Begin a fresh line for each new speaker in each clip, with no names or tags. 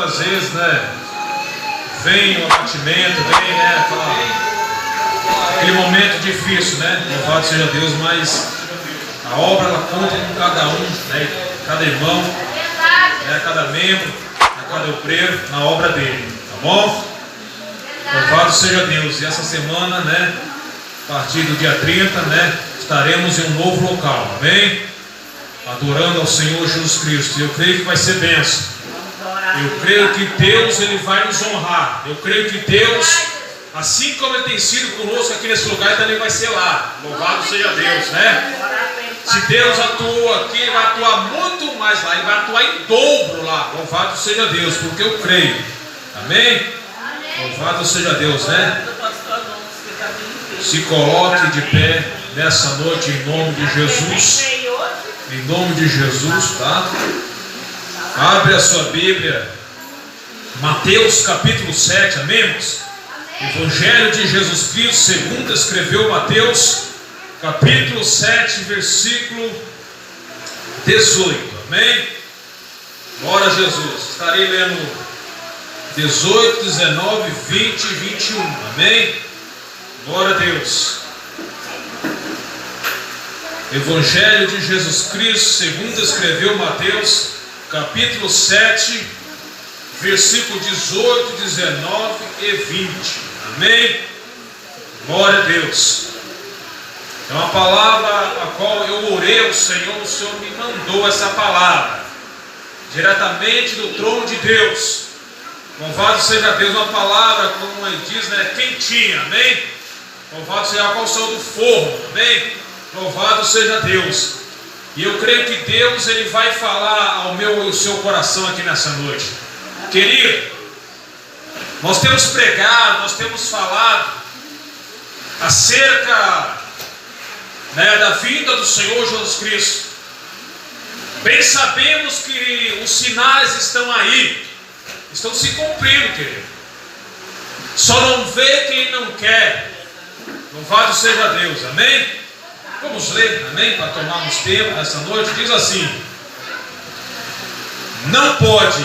muitas vezes, né, vem o abatimento, vem, né, aquele momento difícil, né, louvado seja Deus, mas a obra ela conta com cada um, né, cada irmão, né, cada membro, cada obreiro na obra dele, tá bom? Louvado seja Deus. E essa semana, né, a partir do dia 30, né, estaremos em um novo local, amém? Adorando ao Senhor Jesus Cristo. Eu creio que vai ser bênção. Eu creio que Deus ele vai nos honrar. Eu creio que Deus, assim como Ele tem sido conosco aqui nesse lugar, Ele também vai ser lá. Louvado seja Deus, né? Se Deus atua aqui, Ele vai atuar muito mais lá. Ele vai atuar em dobro lá. Louvado seja Deus, porque eu creio. Amém? Louvado seja Deus, né? Se coloque de pé nessa noite em nome de Jesus. Em nome de Jesus, tá? Abre a sua Bíblia. Mateus capítulo 7, amém, irmãos? Evangelho de Jesus Cristo, segundo escreveu Mateus, capítulo 7, versículo 18, amém? Glória a Jesus. Estarei lendo 18, 19, 20 e 21, amém? Glória a Deus. Evangelho de Jesus Cristo, segundo escreveu Mateus, capítulo 7, versículo 18, 19 e 20, amém? Glória a Deus. É uma palavra a qual eu orei ao Senhor, o Senhor me mandou essa palavra, diretamente do trono de Deus. Louvado seja Deus, uma palavra, como ele diz, né, quentinha, amém? Louvado seja a qual saiu do forno, amém? Louvado seja Deus. E eu creio que Deus ele vai falar ao meu e ao seu coração aqui nessa noite. Querido, nós temos pregado, nós temos falado acerca, né, da vinda do Senhor Jesus Cristo. Bem sabemos que os sinais estão aí, estão se cumprindo, querido. Só não vê quem não quer. Louvado seja Deus, amém? Vamos ler, amém? Para tomarmos tempo nessa noite. Diz assim: não pode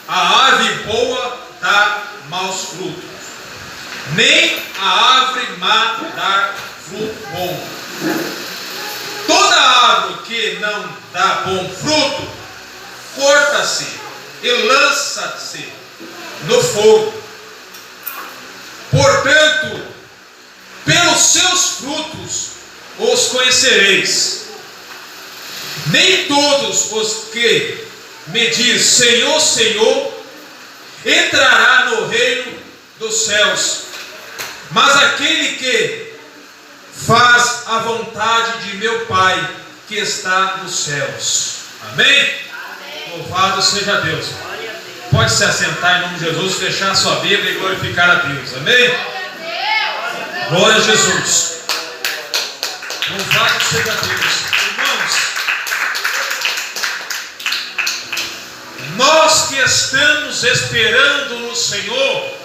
a árvore boa dar maus frutos, nem a árvore má dar fruto bom. Toda árvore que não dá bom fruto, corta-se e lança-se no fogo. Portanto, pelos seus frutos os conhecereis. Nem todos os que me diz Senhor, Senhor, entrará no reino dos céus, mas aquele que faz a vontade de meu Pai que está nos céus. Amém? Amém. Louvado seja Deus. Pode se assentar em nome de Jesus, fechar a sua Bíblia e glorificar a Deus. Amém? Glória a Jesus. Louvado seja Deus. Irmãos, nós que estamos esperando no Senhor,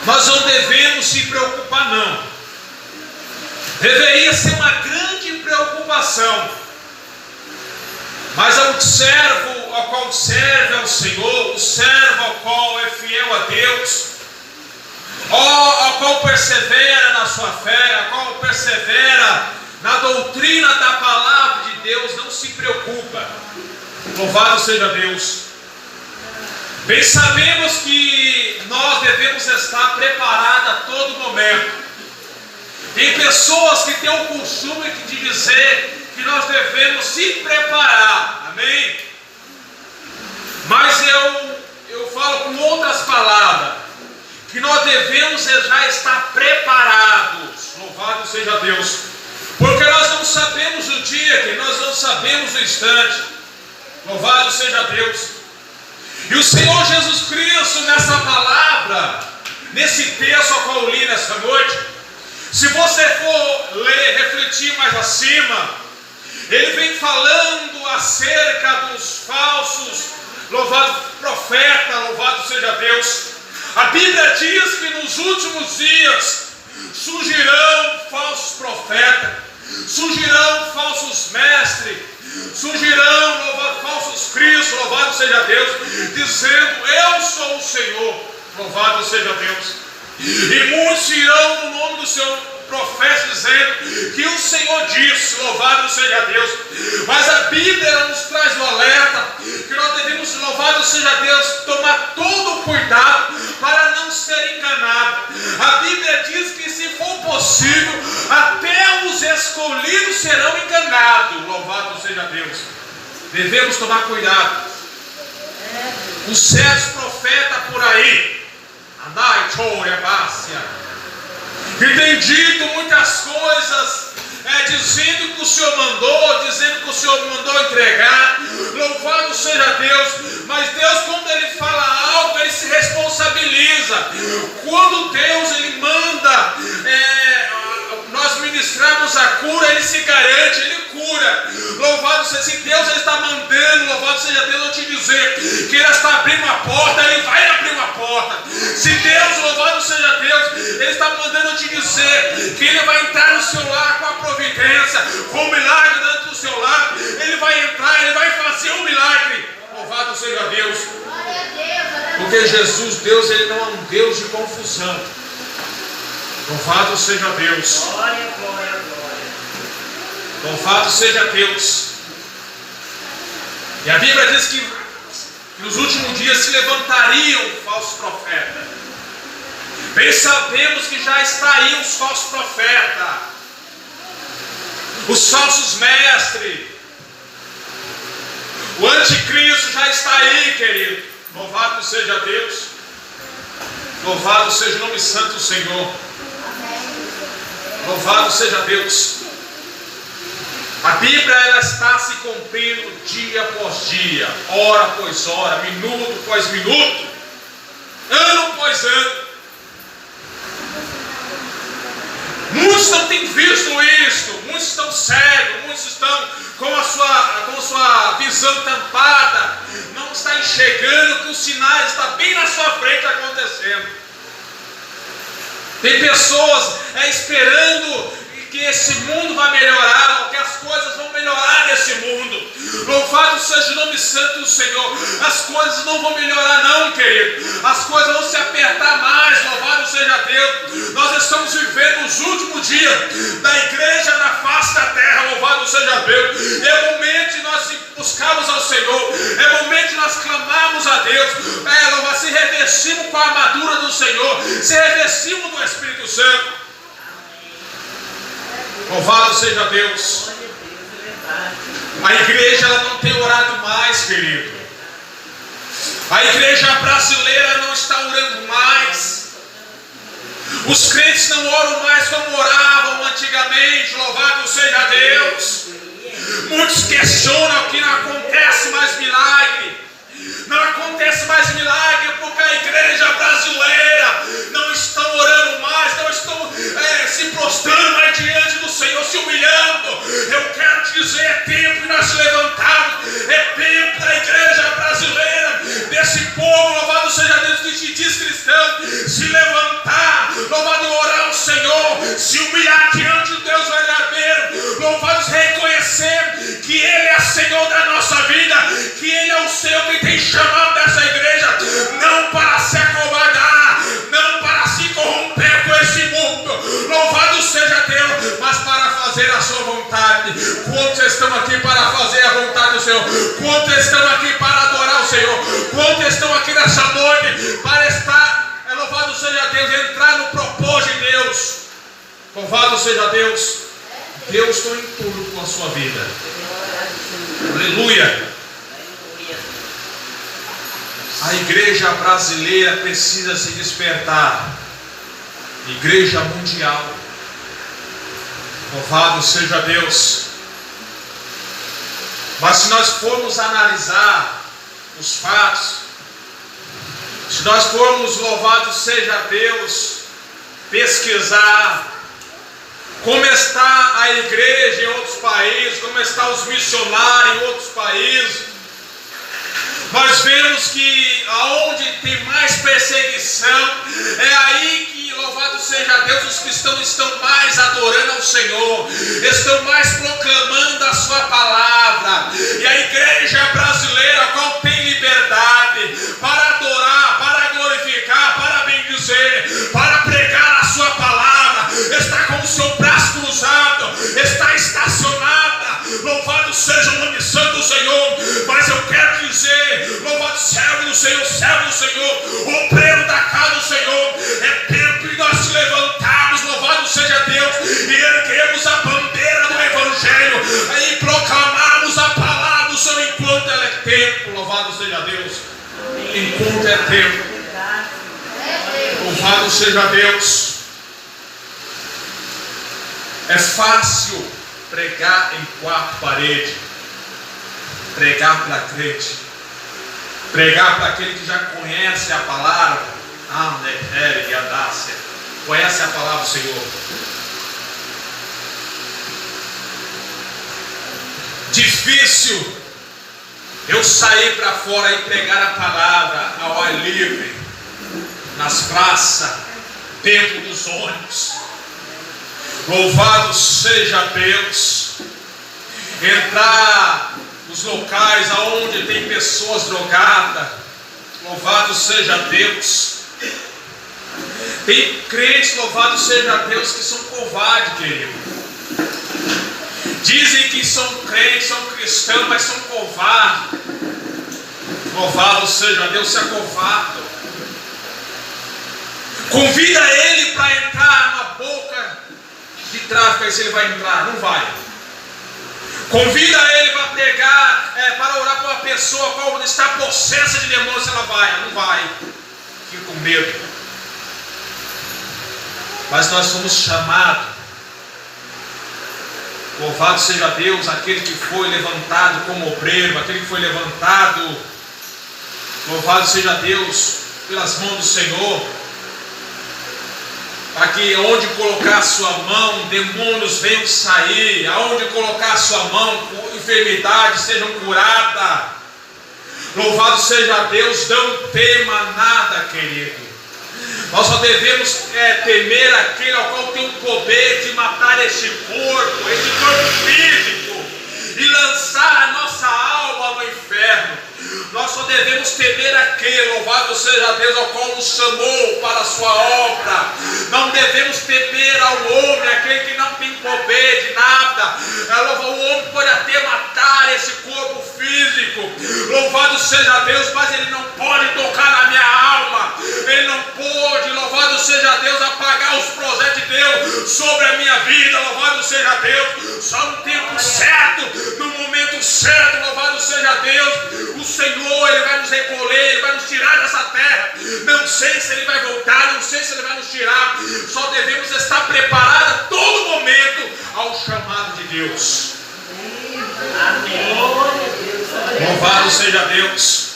nós não devemos se preocupar não. Deveria ser uma grande preocupação. Mas ao servo ao qual serve ao Senhor, o servo ao qual é fiel a Deus, ao qual persevera na sua fé, ao qual persevera na doutrina da palavra de Deus, não se preocupa. Louvado seja Deus. Bem sabemos que nós devemos estar preparados a todo momento. Tem pessoas que têm o costume de dizer que nós devemos se preparar, amém? Mas eu falo com outras palavras, que nós devemos já estar preparados. Louvado seja Deus. Porque nós não sabemos o dia, que nós não sabemos o instante. Louvado seja Deus. E o Senhor Jesus Cristo, nessa palavra, nesse texto ao qual eu li nessa noite, se você for ler, refletir mais acima, ele vem falando acerca dos falsos, louvado profeta, louvado seja Deus. A Bíblia diz que nos últimos dias surgirão falsos profetas, surgirão falsos mestres, surgirão falsos Cristo, louvado seja Deus, dizendo: eu sou o Senhor, louvado seja Deus. E muitos irão no nome do Senhor profeta dizendo que o Senhor disse, louvado seja Deus. Mas a Bíblia nos traz o alerta que nós devemos, louvado seja Deus, tomar todo o cuidado para não ser enganado. A Bíblia diz que, se for possível, até os escolhidos serão enganados, louvado seja Deus. Devemos tomar cuidado. Os certos profetas por aí, que tem dito muitas coisas, dizendo que o Senhor mandou, dizendo que o Senhor mandou entregar, louvado seja Deus. Mas Deus, quando Ele fala algo, Ele se responsabiliza. Quando Deus Ele manda nós ministrarmos a cura, Ele se garante, Ele cura. Louvado seja, se Deus Ele está mandando, louvado seja Deus, eu te dizer que Ele está abrindo a porta, Ele vai abrir uma porta. Se Deus, louvado seja Deus, Ele está mandando eu te dizer que Ele vai entrar no seu lar com a providência, com o milagre dentro do seu lar, Ele vai entrar, Ele vai fazer um milagre. Louvado seja Deus. Porque Jesus, Deus, Ele não é um Deus de confusão. Louvado seja Deus.
Glória, glória, glória.
Louvado seja Deus. E a Bíblia diz que nos últimos dias se levantariam falsos profetas. Bem sabemos que já está aí os falsos profetas, os falsos mestres. O anticristo já está aí, querido. Louvado seja Deus. Louvado seja o nome santo do Senhor. Louvado seja Deus. A Bíblia ela está se cumprindo dia após dia, hora após hora, minuto após minuto, ano após ano. Muitos não têm visto isso, muitos estão cegos, muitos estão com a sua visão tampada, não está enxergando que os sinais estão bem na sua frente acontecendo. Tem pessoas esperando que esse mundo vai melhorar, ou que as coisas vão melhorar nesse mundo. Louvado seja o nome santo do Senhor. As coisas não vão melhorar não, querido. As coisas vão se apertar mais. Louvado seja Deus. Nós estamos vivendo os últimos dias da igreja na face da terra. Louvado seja Deus. É momento de nós buscarmos ao Senhor. É momento de nós clamarmos a Deus. Se revestimos com a armadura do Senhor. Se revestimos do Espírito Santo. Louvado seja Deus. A igreja ela não tem orado mais, querido. A igreja brasileira não está orando mais. Os crentes não oram mais como oravam antigamente. Louvado seja Deus. Muitos questionam que não acontece mais milagre. Não acontece mais milagre porque a igreja brasileira não está orando mais, não estão se prostrando mais diante do Senhor, se humilhando. Eu quero te dizer, é tempo de nós se levantarmos, é tempo da igreja brasileira, desse povo, louvado seja Deus, que te diz cristão, se levantar, louvado orar ao Senhor, se humilhar diante do Deus verdadeiro, louvado reconhecer que Ele é Senhor da nossa vida, que Ele é o Senhor que tem chamado dessa igreja, não para se acovardar, não para se corromper com esse mundo, louvado seja Deus, mas para fazer a sua vontade. Quantos estão aqui para fazer a vontade do Senhor? Quantos estão aqui para adorar o Senhor? Quantos estão aqui nessa noite para estar, louvado seja Deus, entrar no propósito de Deus? Louvado seja Deus. Deus está em tudo com a sua vida. Aleluia. A igreja brasileira precisa se despertar. Igreja mundial. Louvado seja Deus. Mas se nós formos analisar os fatos, se nós formos, louvado seja Deus, pesquisar como está a igreja em outros países, como estão os missionários em outros países, nós vemos que aonde tem mais perseguição, é aí que, louvado seja Deus, os cristãos estão mais adorando ao Senhor, estão mais proclamando a sua palavra. E a igreja brasileira, Senhor, servo do Senhor, obreiro da casa do Senhor. É tempo de nós se levantarmos, louvado seja Deus, e erguermos a bandeira do Evangelho e proclamarmos a palavra do Senhor enquanto ela é tempo, louvado seja Deus, enquanto é tempo. Louvado seja Deus. É fácil pregar em quatro paredes, pregar para crente, pregar para aquele que já conhece a palavra, conhece a palavra do Senhor. Difícil eu sair para fora e pregar a palavra ao ar livre, nas praças, dentro dos ônibus. Louvado seja Deus. Entrar nos locais aonde tem pessoas drogadas. Louvado seja Deus. Tem crentes, louvado seja Deus, que são covardes, querido. Dizem que são crentes, são cristãos, mas são covardes. Louvado seja Deus, se acovardam. Convida ele para entrar na boca de tráfico, aí se ele vai entrar, não vai. Convida ele para pregar, para orar para uma pessoa qual está possessa de demônio, se ela vai, não vai. Fica com medo. Mas nós somos chamados, louvado seja Deus, aquele que foi levantado como obreiro, aquele que foi levantado, louvado seja Deus, pelas mãos do Senhor, para que onde colocar a sua mão, demônios venham sair, aonde colocar a sua mão, enfermidades sejam curadas. Louvado seja Deus, não tema nada, querido. Nós só devemos temer aquele ao qual tem o poder de matar este corpo físico, e lançar a nossa alma no inferno. Nós só devemos temer aquele, louvado seja Deus, ao qual nos chamou para a sua obra. Não devemos temer ao homem, aquele que não tem poder de nada. O homem pode até matar esse corpo físico, louvado seja Deus, mas ele não pode tocar na minha alma. Ele não pode, louvado seja Deus, apagar os projetos de Deus sobre a minha vida, louvado seja Deus. Só no tempo certo, no momento certo, louvado seja Deus, o Senhor, Ele vai nos recolher, Ele vai nos tirar dessa terra. Não sei se Ele vai voltar, não sei se Ele vai nos tirar. Só devemos estar preparados a todo momento ao chamado de Deus. Amém. Louvado seja Deus.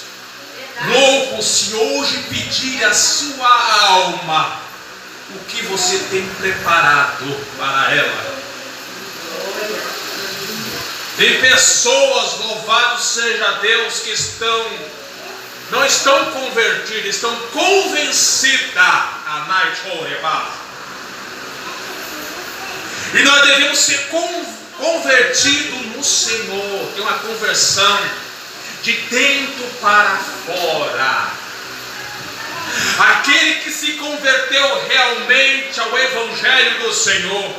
Louco se hoje pedir a sua alma, o que você tem preparado para ela. Tem pessoas, louvado seja Deus, que não estão convertidas, estão convencidas a e nós devemos ser convertidos no Senhor. Tem uma conversão de dentro para fora. Aquele que se converteu realmente ao Evangelho do Senhor,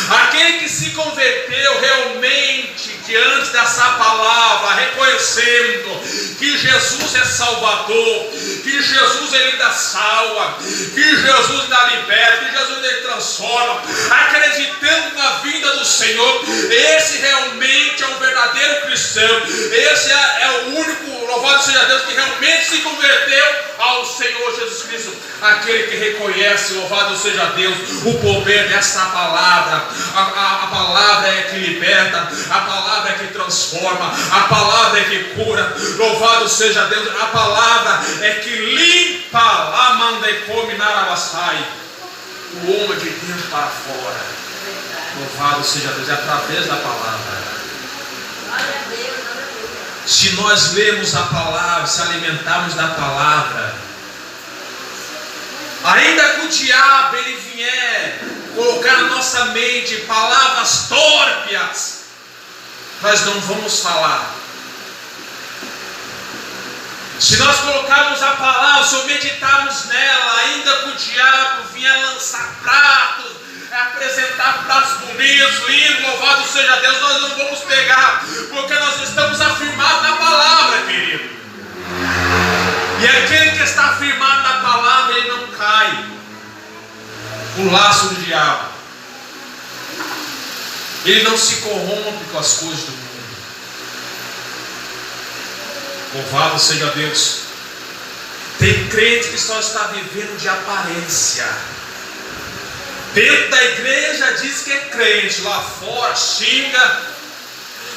aquele que se converteu realmente diante dessa palavra, reconhecendo que Jesus é Salvador, que Jesus Ele dá salva, que Jesus dá liberta, que Jesus Ele transforma, acreditando na vinda do Senhor, esse realmente é um verdadeiro cristão. Esse é o único, louvado seja Deus, que realmente se converteu ao Senhor Jesus Cristo. Aquele que reconhece, louvado seja Deus, o poder dessa palavra. A palavra é que liberta, a palavra é que transforma, a palavra é que cura. Louvado seja Deus, a palavra é que limpa. O homem de dentro para fora. Louvado seja Deus, é através da palavra. Se nós lemos a palavra, se alimentarmos da palavra, ainda que o diabo ele vier colocar na nossa mente palavras tórpias, nós não vamos falar. Se nós colocarmos a palavra, se meditarmos nela, ainda que o diabo vier lançar pratos, apresentar pratos bonitos, lindos, louvado seja Deus, nós não vamos pegar, porque nós estamos afirmados na palavra, querido. E aquele que está firmado na palavra, ele não cai no laço do diabo. Ele não se corrompe com as coisas do mundo. Louvado seja Deus. Tem crente que só está vivendo de aparência. Dentro da igreja diz que é crente, lá fora xinga,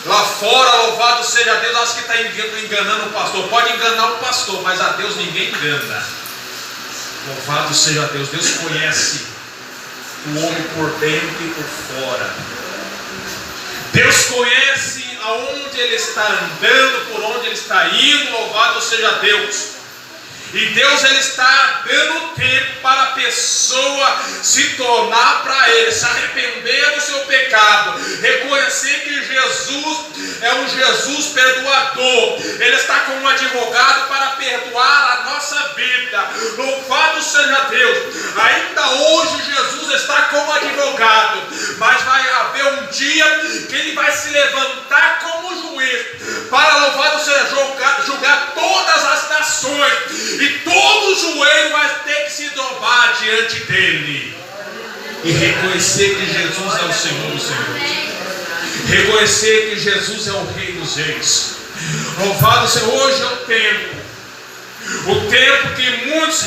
lá fora, louvado seja Deus, acho que está enganando o pastor. Pode enganar o pastor, mas a Deus ninguém engana. Louvado seja Deus. Deus conhece o homem por dentro e por fora. Deus conhece aonde ele está andando, por onde ele está indo. Louvado seja Deus. E Deus, ele está dando tempo para a pessoa se tornar para ele, se arrepender do seu pecado, reconhecer que Jesus é um Jesus perdoador. Ele está como um advogado para perdoar a nossa vida. Louvado seja Deus. Ainda hoje Jesus está como advogado, mas vai haver um dia que ele vai se levantar como juiz para, louvado seja, julgar todas as nações. E todo joelho vai ter que se dobrar diante dele e reconhecer que Jesus é o Senhor dos Senhores, reconhecer que Jesus é o Rei dos Reis. Louvado seja, hoje é o tempo que muitos,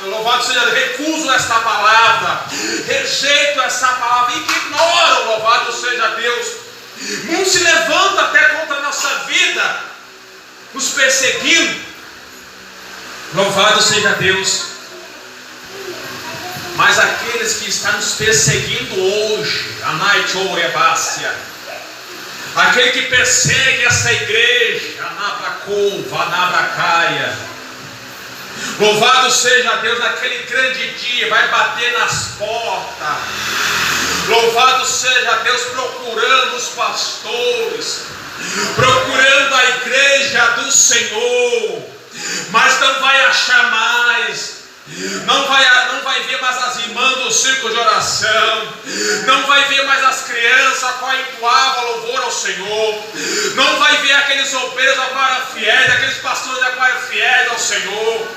louvado seja, recusam esta palavra, rejeitam essa palavra, ignoram, louvado seja Deus. Muitos se levantam até contra a nossa vida, nos perseguindo. Louvado seja Deus. Mas aqueles que estão nos perseguindo hoje, a noite ou Ebácia, aquele que persegue essa igreja, Anabracouva, Anabracaia, louvado seja Deus, naquele grande dia vai bater nas portas. Louvado seja Deus, procurando os pastores, procurando a igreja do Senhor. Mas não vai achar mais, não vai ver mais as irmãs do círculo de oração, não vai ver mais as crianças qual entoava louvor ao Senhor, não vai ver aqueles obreiros a qual eram fiéis, aqueles pastores a qual eram fiéis ao Senhor.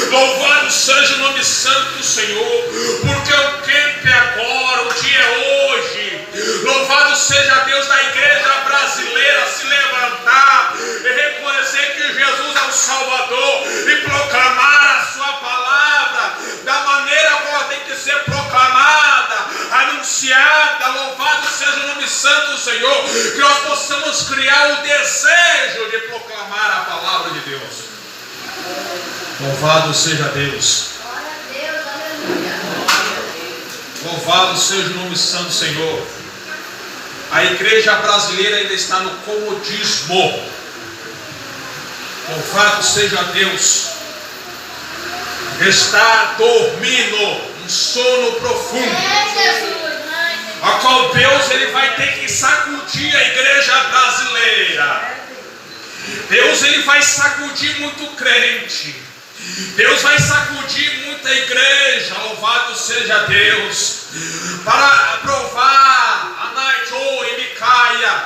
Louvado seja o nome santo do Senhor, porque o tempo é agora, o dia é hoje. Louvado seja Deus, da igreja brasileira se levantar e reconhecer que Jesus é o Salvador e proclamar a sua palavra da maneira como ela tem que ser proclamada, anunciada. Louvado seja o nome santo do Senhor, que nós possamos criar o desejo de proclamar a palavra de Deus. Louvado seja Deus. Louvado seja o nome santo do Senhor. A igreja brasileira ainda está no comodismo. Louvado seja Deus. Está dormindo um sono profundo, a qual Deus, ele vai ter que sacudir a igreja brasileira. Deus, ele vai sacudir muito crente. Deus vai sacudir muita igreja. Louvado seja Deus, para aprovar a Naitô e Micaia,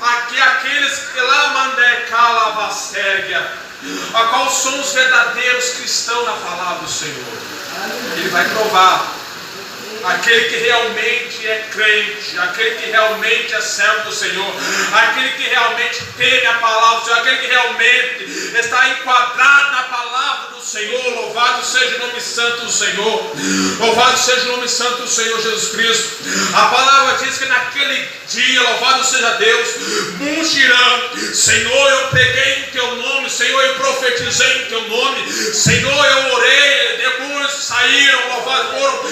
aqueles que lá mandecala vasérgia, a qual são os verdadeiros cristãos na palavra do Senhor. Ele vai provar aquele que realmente é crente, aquele que realmente é servo do Senhor, aquele que realmente teme a palavra do Senhor, aquele que realmente está enquadrado na palavra do Senhor. Louvado seja o nome santo do Senhor. Louvado seja o nome santo do Senhor Jesus Cristo. A palavra diz que naquele dia, louvado seja Deus, muitos dirão: Senhor, eu preguei em teu nome, Senhor, eu profetizei em teu nome, Senhor, eu orei, demônios saíram, louvado, foram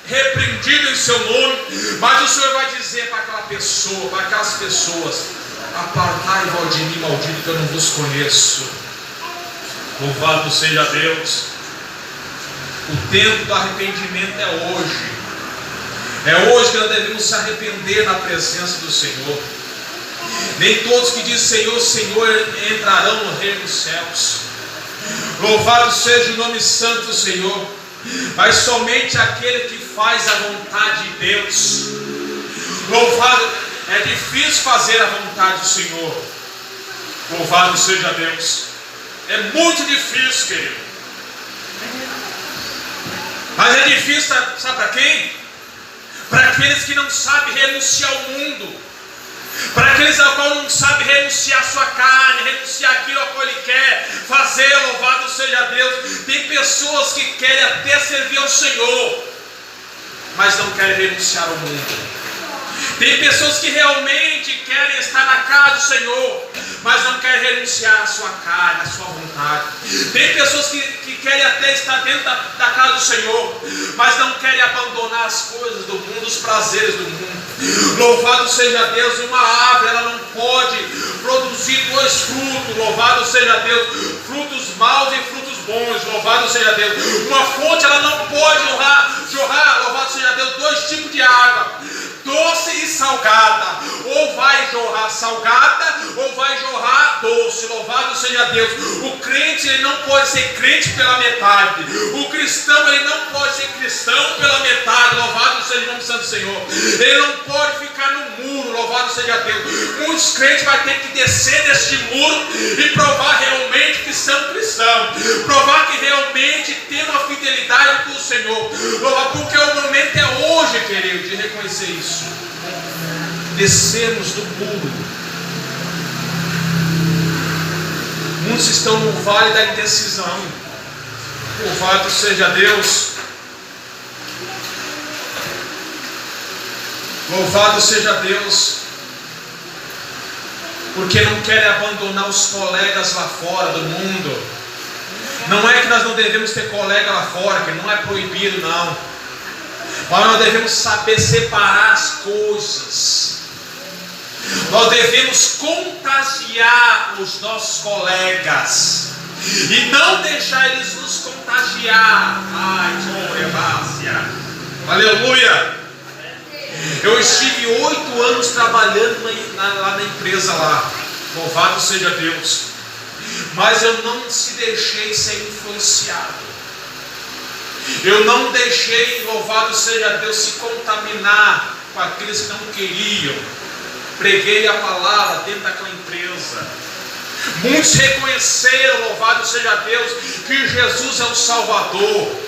repreendidos em seu nome. Mas o Senhor vai dizer para aquela pessoa, para aquelas pessoas: apartai-vos de mim, maldito, que eu não vos conheço. Louvado seja Deus. O tempo do arrependimento é hoje. É hoje que nós devemos se arrepender na presença do Senhor. Nem todos que dizem Senhor, Senhor entrarão no reino dos céus. Louvado seja o nome santo do Senhor. Mas somente aquele que faz a vontade de Deus. Louvado, é difícil fazer a vontade do Senhor. Louvado seja Deus. É muito difícil, querido. Mas é difícil, sabe para quem? Para aqueles que não sabem renunciar ao mundo, para aqueles ao qual não sabem renunciar à sua carne, renunciar aquilo ao qual ele quer fazer. Louvado seja Deus. Tem pessoas que querem até servir ao Senhor, mas não querem renunciar ao mundo. Tem pessoas que realmente querem estar na casa do Senhor, mas não querem renunciar à sua carne, à sua vontade. Tem pessoas que querem até estar dentro da casa do Senhor, mas não querem abandonar as coisas do mundo, os prazeres do mundo. Louvado seja Deus. Uma árvore, ela não pode produzir dois frutos. Louvado seja Deus. Frutos maus e frutos bons. Louvado seja Deus. Uma fonte, ela não pode jorrar, louvado seja Deus, dois tipos de água, doce e salgada. Ou vai jorrar salgada, ou vai jorrar doce. Louvado seja Deus. O crente, ele não pode ser crente pela metade. O cristão, ele não pode ser cristão pela metade. Louvado seja o nome do Santo Senhor. Ele não pode ficar no muro. Louvado seja Deus. Muitos crentes vão ter que descer deste muro e provar realmente que são cristãos, provar que realmente tem uma fidelidade com o Senhor. Porque o momento é hoje, querido, de reconhecer isso. Descermos do muro. Muitos estão no vale da indecisão. Louvado seja Deus. Louvado seja Deus. Porque não querem abandonar os colegas lá fora do mundo. Não é que nós não devemos ter colega lá fora, que não é proibido, não. Mas nós devemos saber separar as coisas. Nós devemos contagiar os nossos colegas e não deixar eles nos contagiar. Ai, glória, aleluia. Eu estive 8 anos trabalhando lá na empresa lá. Louvado seja Deus. Mas eu não se deixei ser influenciado. Eu não deixei, louvado seja Deus, se contaminar com aqueles que não queriam. Preguei a palavra dentro daquela empresa. Muitos reconheceram, louvado seja Deus, que Jesus é o Salvador.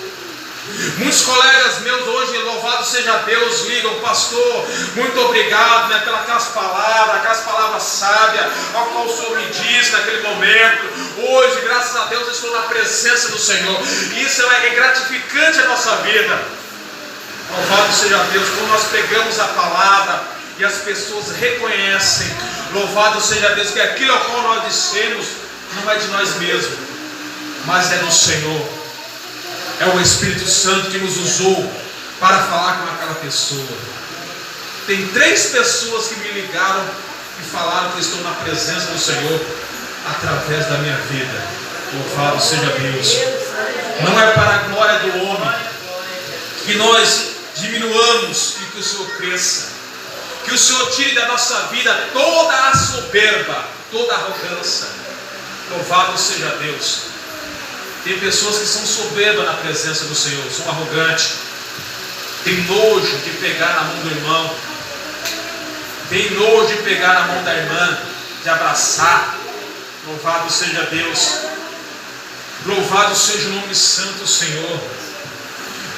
Muitos colegas meus hoje, louvado seja Deus, ligam: pastor, muito obrigado, né, pelas palavras sábias, ao qual o Senhor me disse naquele momento. Hoje, graças a Deus, eu estou na presença do Senhor. Isso é gratificante a nossa vida. Louvado seja Deus, quando nós pegamos a palavra e as pessoas reconhecem, louvado seja Deus, que aquilo ao qual nós dissemos não é de nós mesmos, mas é do Senhor. É o Espírito Santo que nos usou para falar com aquela pessoa. Tem 3 pessoas que me ligaram e falaram que estou na presença do Senhor através da minha vida. Louvado seja Deus. Não é para a glória do homem que nós diminuamos e que o Senhor cresça. Que o Senhor tire da nossa vida toda a soberba, toda a arrogância. Louvado seja Deus. Tem pessoas que são soberbas na presença do Senhor, são arrogantes, tem nojo de pegar na mão do irmão, tem nojo de pegar na mão da irmã, de abraçar. Louvado seja Deus. Louvado seja o nome santo do Senhor.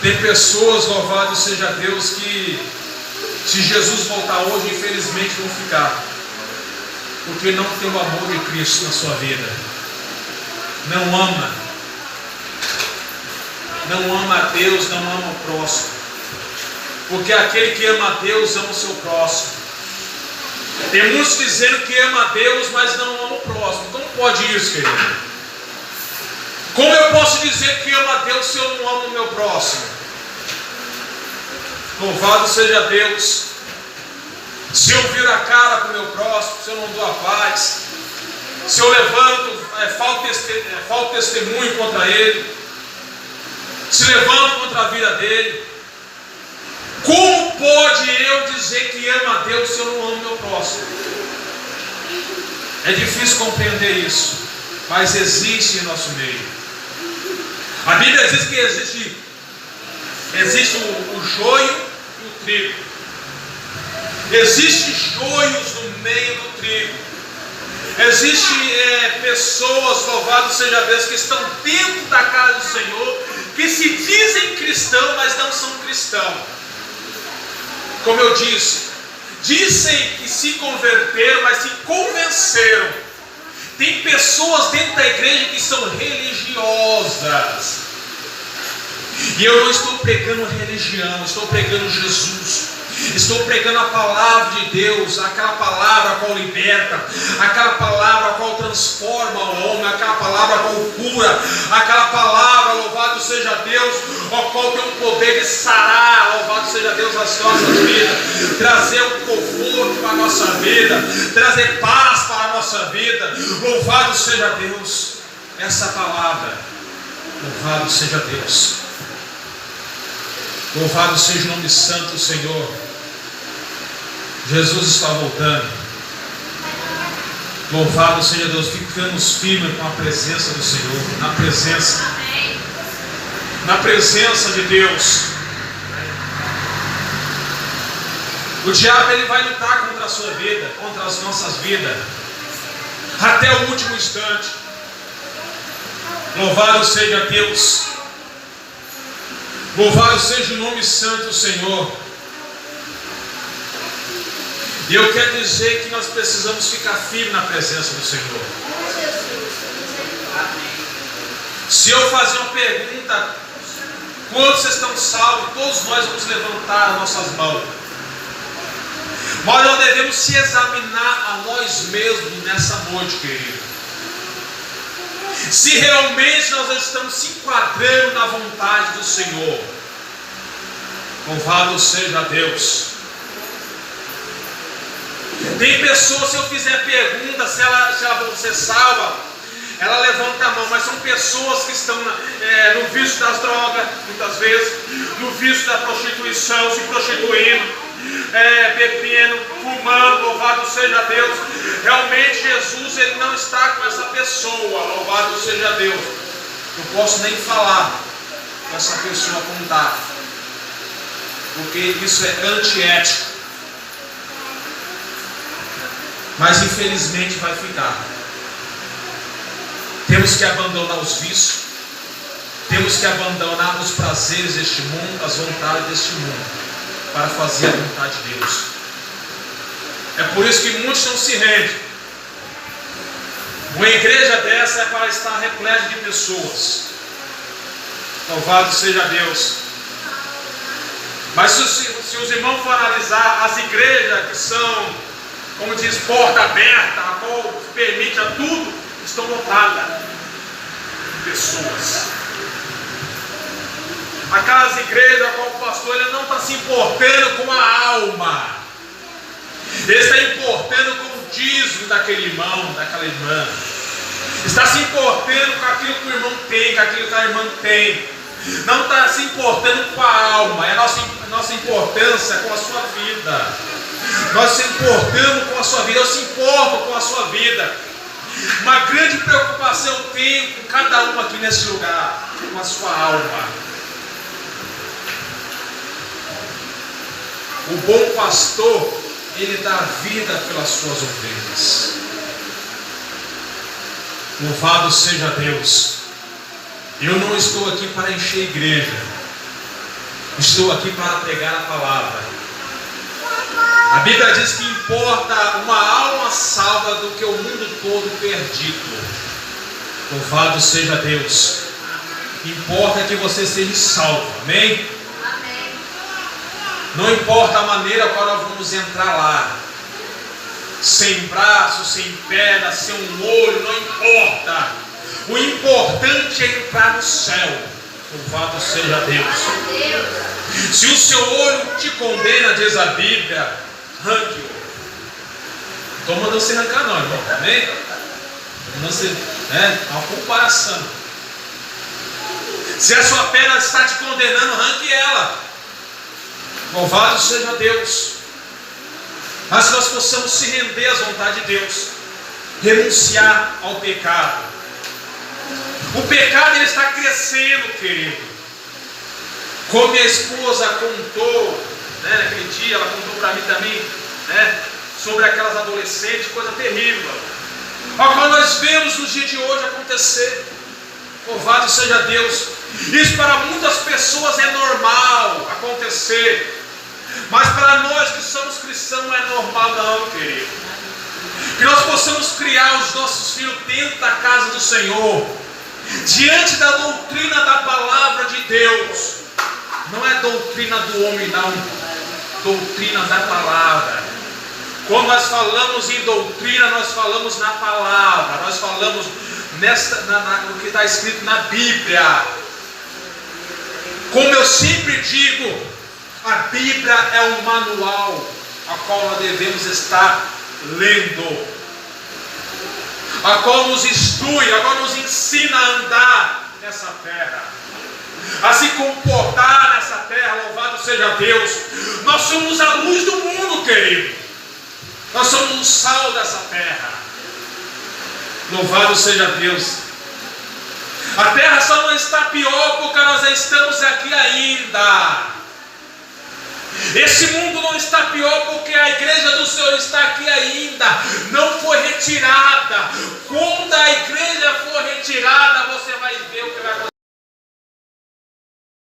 Tem pessoas, louvado seja Deus, que se Jesus voltar hoje, infelizmente vão ficar, porque não tem o amor de Cristo na sua vida. Não ama a Deus, não ama o próximo. Porque aquele que ama a Deus ama o seu próximo. Tem muitos dizendo que ama a Deus, mas não ama o próximo. Como pode isso, querido? Como eu posso dizer que amo a Deus se eu não amo o meu próximo? Louvado seja Deus. Se eu viro a cara para o meu próximo, se eu não dou a paz, se eu levanto, falta testemunho contra ele, se levanto contra a vida dele, como pode eu dizer que amo a Deus se eu não amo meu próximo? É difícil compreender isso, mas existe em nosso meio. A Bíblia diz que existe o joio e o trigo. Existem joios no meio do trigo. Existem pessoas, louvado seja Deus, que estão dentro da casa do Senhor, que se dizem cristãos, mas não são cristãos. Como eu disse, dizem que se converteram, mas se convenceram. Tem pessoas dentro da igreja que são religiosas. E eu não estou pregando religião, estou pregando Jesus. Estou pregando a palavra de Deus, aquela palavra a qual liberta, aquela palavra a qual transforma o homem, aquela palavra a qual cura, aquela palavra, louvado seja Deus, a qual tem o poder de sarar, louvado seja Deus, as nossas vidas, trazer um conforto para a nossa vida, trazer paz para a nossa vida. Louvado seja Deus, essa palavra, louvado seja Deus. Louvado seja o nome santo do Senhor. Jesus está voltando. Louvado seja Deus. Ficamos firmes com a presença do Senhor. Na presença de Deus. O diabo ele vai lutar contra a sua vida, contra as nossas vidas, até o último instante. Louvado seja Deus. Louvado seja o nome santo do Senhor. E eu quero dizer que nós precisamos ficar firmes na presença do Senhor. Se eu fazer uma pergunta, quantos estão salvos? Todos nós vamos levantar as nossas mãos. Mas nós devemos se examinar a nós mesmos nessa noite, querido. Se realmente nós estamos se enquadrando na vontade do Senhor. Louvado seja Deus. Tem pessoas, se eu fizer pergunta, se ela vai ser salva, ela levanta a mão, mas são pessoas que estão no vício das drogas, muitas vezes, no vício da prostituição, se prostituindo, bebendo, fumando, louvado seja Deus. Realmente Jesus ele não está com essa pessoa, louvado seja Deus. Não posso nem falar com essa pessoa como está, porque isso é antiético. Mas infelizmente vai ficar. Temos que abandonar os vícios. Temos que abandonar os prazeres deste mundo, as vontades deste mundo, para fazer a vontade de Deus. É por isso que muitos não se rendem. Uma igreja dessa é para estar repleta de pessoas. Louvado seja Deus. Mas se os irmãos for analisar as igrejas que são, como diz, porta aberta, a qual permite a tudo, estão lotadas de pessoas. Aquelas igrejas a qual o pastor ele não está se importando com a alma, ele está importando com o dízimo daquele irmão, daquela irmã, está se importando com aquilo que o irmão tem, com aquilo que a irmã tem, não está se importando com a alma. É a nossa importância com a sua vida. Nós se importamos com a sua vida, eu se importo com a sua vida. Uma grande preocupação eu tenho com cada um aqui nesse lugar, com a sua alma. O bom pastor, ele dá vida pelas suas ovelhas. Louvado seja Deus. Eu não estou aqui para encher a igreja, estou aqui para pregar a palavra. A Bíblia diz que importa uma alma salva do que o mundo todo perdido. Louvado seja Deus. Importa que você seja salvo, amém?
Amém.
Não importa a maneira qual nós vamos entrar lá, sem braço, sem perna, sem um olho, não importa. O importante é entrar no céu. Louvado seja Deus. Se o seu olho te condena, diz a Bíblia, arranque-o. Não estou mandando você arrancar não, irmão, amém? Uma comparação. Se a sua perna está te condenando, arranque ela. Louvado seja Deus. Mas que nós possamos se render às vontades de Deus, renunciar ao pecado. O pecado ele está crescendo, querido. Como minha esposa contou, naquele dia, ela contou para mim também, sobre aquelas adolescentes, coisa terrível. ao qual nós vemos no dia de hoje acontecer. Louvado seja Deus. Isso para muitas pessoas é normal acontecer, mas para nós que somos cristãos não é normal não, querido. Que nós possamos criar os nossos filhos dentro da casa do Senhor, diante da doutrina da palavra de Deus. Não é doutrina do homem não, doutrina da palavra. Quando nós falamos em doutrina, nós falamos na palavra, nós falamos no que está escrito na Bíblia. Como eu sempre digo, a Bíblia é um manual a qual nós devemos estar lendo, a qual nos instrui, a qual nos ensina a andar nessa terra, a se comportar nessa terra. Louvado seja Deus. Nós somos a luz do mundo, querido. Nós somos o sal dessa terra. Louvado seja Deus. A terra só não está pior porque nós estamos aqui ainda. Esse mundo não está pior porque a igreja do Senhor está aqui ainda. Não foi retirada. Quando a igreja for retirada, você vai ver o que vai acontecer.